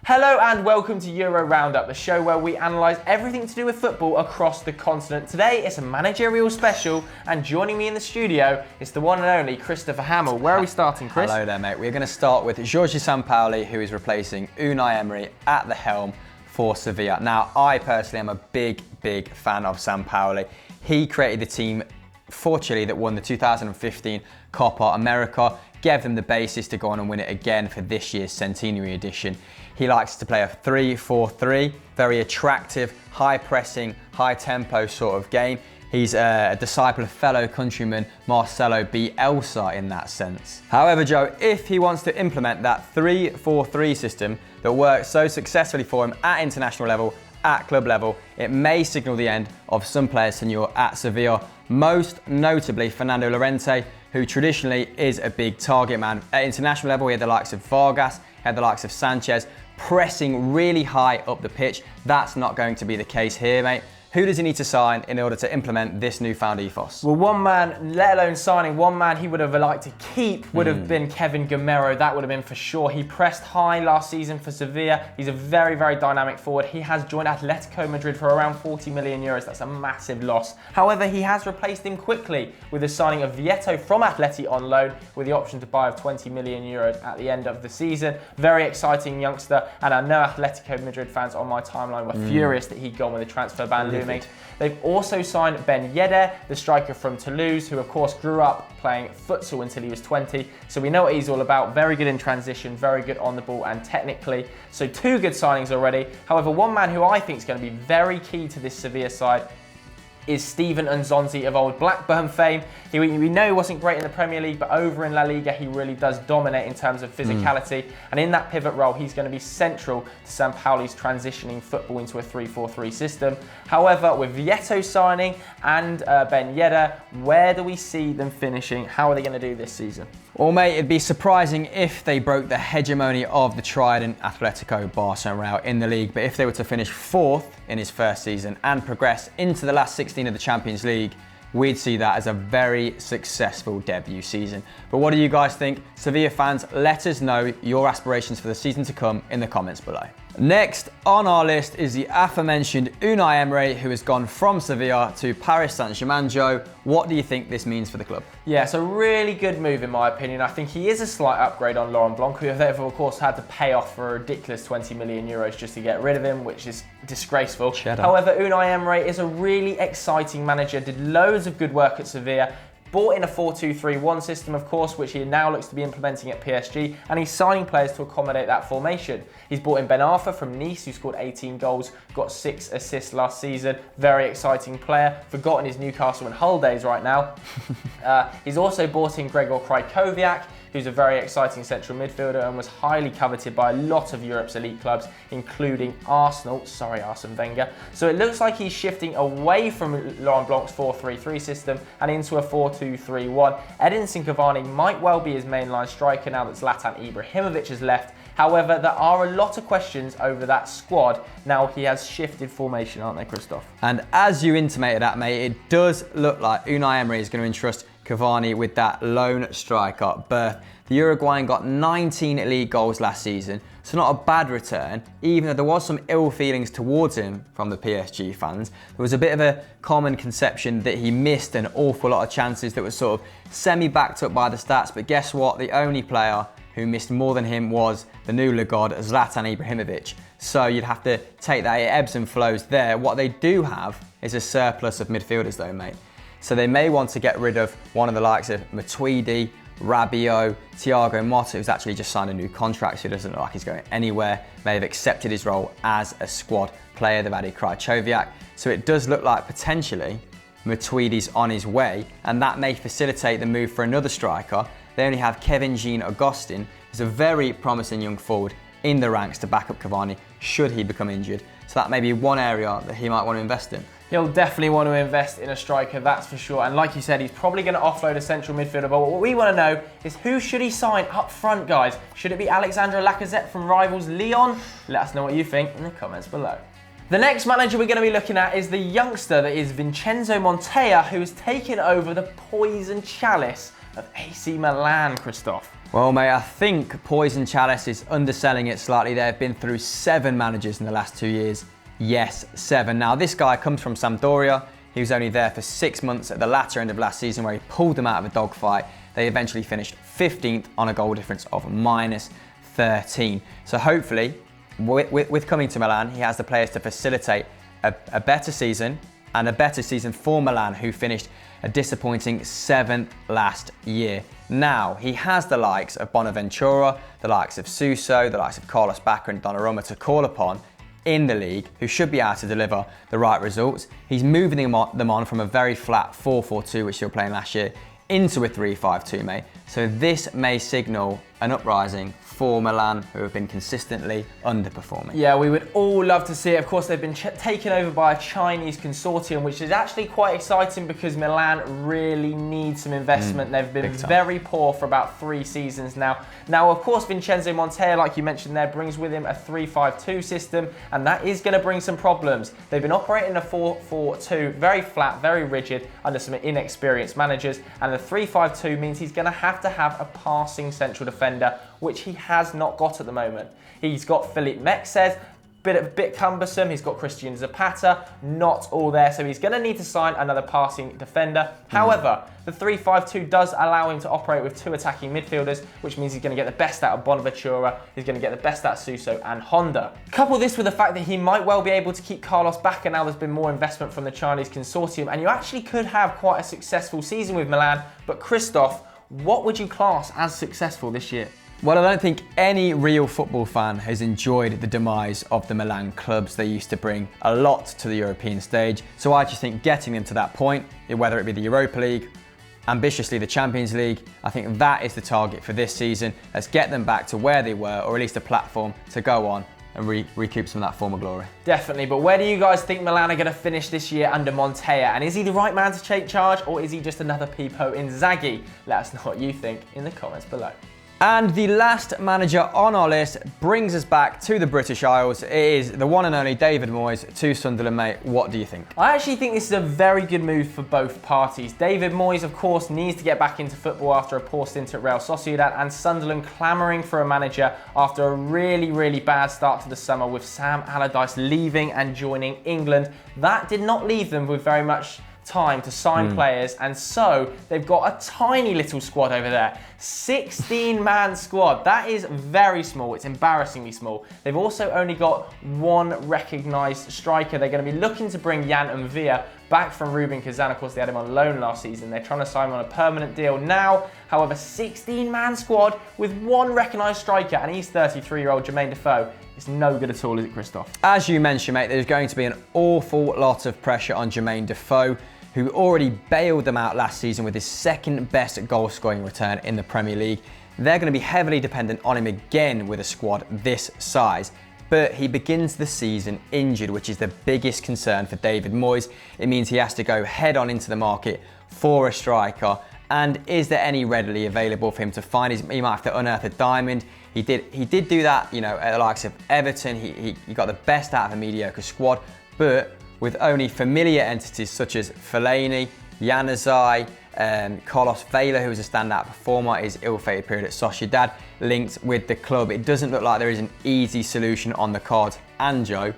Hello and welcome to Euro Roundup, the show where we analyse everything to do with football across the continent. Today it's a managerial special, and joining me in the studio is the one and only Christopher Hamill. Where are we starting, Chris? Hello there, mate. We're going to start with Jorge Sampaoli, who is replacing Unai Emery at the helm for Sevilla. Now, I personally am a big fan of Sampaoli. He created the team for Chile that won the 2015 Copa America, gave them the basis to go on and win it again for this year's centenary edition. He likes to play a 3-4-3, very attractive, high pressing, high tempo sort of game. He's a disciple of fellow countryman Marcelo Bielsa in that sense. However, Joe, if he wants to implement that 3-4-3 system that works so successfully for him at international level, at club level, it may signal the end of some players' tenure at Sevilla, most notably Fernando Llorente, who traditionally is a big target man. At international level, he had the likes of Vargas, he had the likes of Sanchez, pressing really high up the pitch. That's not going to be the case here, mate. Who does he need to sign in order to implement this newfound ethos? Well, one man, let alone signing, one man he would have liked to keep would have been Kevin Gameiro. That would have been for sure. He pressed high last season for Sevilla. He's a very dynamic forward. He has joined Atletico Madrid for around 40 million euros. That's a massive loss. However, he has replaced him quickly with the signing of Vieto from Atleti on loan with the option to buy of 20 million euros at the end of the season. Very exciting youngster, and I know Atletico Madrid fans on my timeline were furious that he'd gone with the transfer ban looming. They've also signed Ben Yedder, the striker from Toulouse, who of course grew up playing futsal until he was 20. So we know what he's all about. Very good in transition, very good on the ball and technically. So two good signings already. However, one man who I think is going to be very key to this Sevilla side is Steven Nzonzi of old Blackburn fame. We know he wasn't great in the Premier League, but over in La Liga, he really does dominate in terms of physicality. And in that pivot role, he's going to be central to Sampaoli's transitioning football into a 3-4-3 system. However, with Vieto signing and Ben Yedder, where do we see them finishing? How are they going to do this season? Well, mate, it'd be surprising if they broke the hegemony of the trident Atletico Barcelona in the league, but if they were to finish fourth in his first season and progress into the last 16 of the Champions League, we'd see that as a very successful debut season. But what do you guys think? Sevilla fans, let us know your aspirations for the season to come in the comments below. Next on our list is the aforementioned Unai Emery, who has gone from Sevilla to Paris Saint-Germain. Joe, what do you think this means for the club? Yeah, it's a really good move in my opinion. I think he is a slight upgrade on Laurent Blanc, who they've of course had to pay off for a ridiculous 20 million euros just to get rid of him, which is disgraceful. However, Unai Emery is a really exciting manager, did loads of good work at Sevilla, brought in a 4-2-3-1 system, of course, which he now looks to be implementing at PSG, and he's signing players to accommodate that formation. He's brought in Ben Arfa from Nice, who scored 18 goals, got 6 assists last season. Very exciting player. Forgotten his Newcastle and Hull days right now. He's also brought in Gregor Krychowiak, who's a very exciting central midfielder and was highly coveted by a lot of Europe's elite clubs, including Arsenal. Sorry, Arsene Wenger. So it looks like he's shifting away from Laurent Blanc's 4-3-3 system and into a 4-2-3-1. Edinson Cavani might well be his mainline striker now that Zlatan Ibrahimovic has left. However, there are a lot of questions over that squad now he has shifted formation, aren't they, Christoph? And as you intimated that, mate, it does look like Unai Emery is going to entrust Cavani with that lone striker berth. The Uruguayan got 19 league goals last season, so not a bad return, even though there was some ill feelings towards him from the PSG fans. There was a bit of a common conception that he missed an awful lot of chances that was sort of semi-backed up by the stats, but guess what? The only player who missed more than him was the new god, Zlatan Ibrahimovic. So you'd have to take that, it ebbs and flows there. What they do have is a surplus of midfielders though, mate. So they may want to get rid of one of the likes of Matuidi, Rabiot, Thiago Motta, who's actually just signed a new contract, so he doesn't look like he's going anywhere, may have accepted his role as a squad player. They've added Krychowiak. So it does look like potentially Matuidi's on his way, and that may facilitate the move for another striker. They only have Kevin Jean-Augustin, who's a very promising young forward in the ranks to back up Cavani should he become injured. So that may be one area that he might want to invest in. He'll definitely want to invest in a striker, that's for sure. And like you said, he's probably going to offload a central midfielder. But what we want to know is who should he sign up front, guys? Should it be Alexandre Lacazette from rivals Lyon? Let us know what you think in the comments below. The next manager we're going to be looking at is the youngster that is Vincenzo Montella, who has taken over the poison chalice of AC Milan, Christoph. Well, mate, I think Poison Chalice is underselling it slightly. They've been through 7 managers in the last 2 years. Yes, 7. Now, this guy comes from Sampdoria. He was only there for 6 months at the latter end of last season where he pulled them out of a dogfight. They eventually finished 15th on a goal difference of -13. So hopefully, with coming to Milan, he has the players to facilitate a better season, and a better season for Milan, who finished a disappointing 7th last year. Now, he has the likes of Bonaventura, the likes of Suso, the likes of Carlos Bacca and Donnarumma to call upon in the league, who should be able to deliver the right results. He's moving them on from a very flat 4-4-2, which they were playing last year, into a 3-5-2, mate. So this may signal an uprising for Milan, who have been consistently underperforming. Yeah, we would all love to see it. Of course, they've been taken over by a Chinese consortium, which is actually quite exciting because Milan really need some investment. They've been very poor for about 3 seasons now. Now, of course, Vincenzo Montella, like you mentioned there, brings with him a 3-5-2 system, and that is going to bring some problems. They've been operating a 4-4-2, very flat, very rigid, under some inexperienced managers, and the 3-5-2 means he's going to have a passing central defender, which he has not got at the moment. He's got Philippe Mexes, bit cumbersome. He's got Christian Zapata, not all there, so he's going to need to sign another passing defender. However, the 3-5-2 does allow him to operate with 2 attacking midfielders, which means he's going to get the best out of Bonaventura, he's going to get the best out of Suso and Honda. Couple this with the fact that he might well be able to keep Carlos Bacca now there's been more investment from the Chinese consortium, and you actually could have quite a successful season with Milan. But Christoph, what would you class as successful this year? Well, I don't think any real football fan has enjoyed the demise of the Milan clubs. They used to bring a lot to the European stage. So I just think getting them to that point, whether it be the Europa League, ambitiously the Champions League, I think that is the target for this season. Let's get them back to where they were, or at least a platform to go on and recoup some of that former glory. Definitely, but where do you guys think Milan are going to finish this year under Montella? And is he the right man to take charge, or is he just another peepo Inzaghi? Let us know what you think in the comments below. And the last manager on our list brings us back to the British Isles. It is the one and only David Moyes to Sunderland, mate. What do you think? I actually think this is a very good move for both parties. David Moyes, of course, needs to get back into football after a poor stint at Real Sociedad, and Sunderland clamouring for a manager after a really, really bad start to the summer with Sam Allardyce leaving and joining England. That did not leave them with very much time to sign players, and so they've got a tiny little squad over there. 16-man squad. That is very small. It's embarrassingly small. They've also only got 1 recognised striker. They're going to be looking to bring Jan Mvia back from Rubin Kazan. Of course, they had him on loan last season. They're trying to sign him on a permanent deal now. However, 16-man squad with 1 recognised striker, and he's 33-year-old Jermaine Defoe. It's no good at all, is it, Christoph? As you mentioned, mate, there's going to be an awful lot of pressure on Jermaine Defoe, who already bailed them out last season with his 2nd best goal scoring return in the Premier League. They're going to be heavily dependent on him again with a squad this size. But he begins the season injured, which is the biggest concern for David Moyes. It means he has to go head on into the market for a striker. And is there any readily available for him to find? He might have to unearth a diamond. He did do that, you know, at the likes of Everton. He got the best out of a mediocre squad, but with only familiar entities such as Fellaini, Januzaj, Carlos Vela, who was a standout performer, his ill-fated period at Sociedad, linked with the club. It doesn't look like there is an easy solution on the cards. And Joe,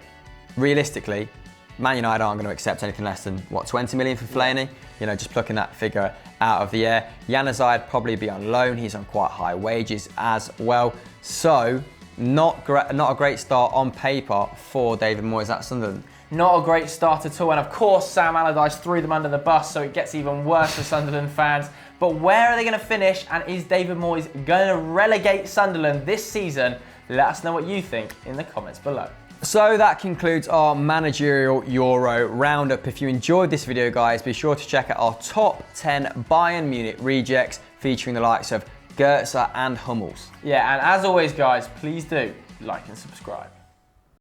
realistically, Man United aren't going to accept anything less than, what, 20 million for Fellaini? You know, just plucking that figure out of the air. Januzaj would probably be on loan. He's on quite high wages as well. So, not a great start on paper for David Moyes at Sunderland. Not a great start at all, and of course Sam Allardyce threw them under the bus, so it gets even worse for Sunderland fans. But where are they going to finish, and is David Moyes going to relegate Sunderland this season? Let us know what you think in the comments below. So that concludes our managerial Euro roundup. If you enjoyed this video, guys, be sure to check out our top 10 Bayern Munich rejects featuring the likes of Goetze and Hummels. Yeah, and as always, guys, please do like and subscribe.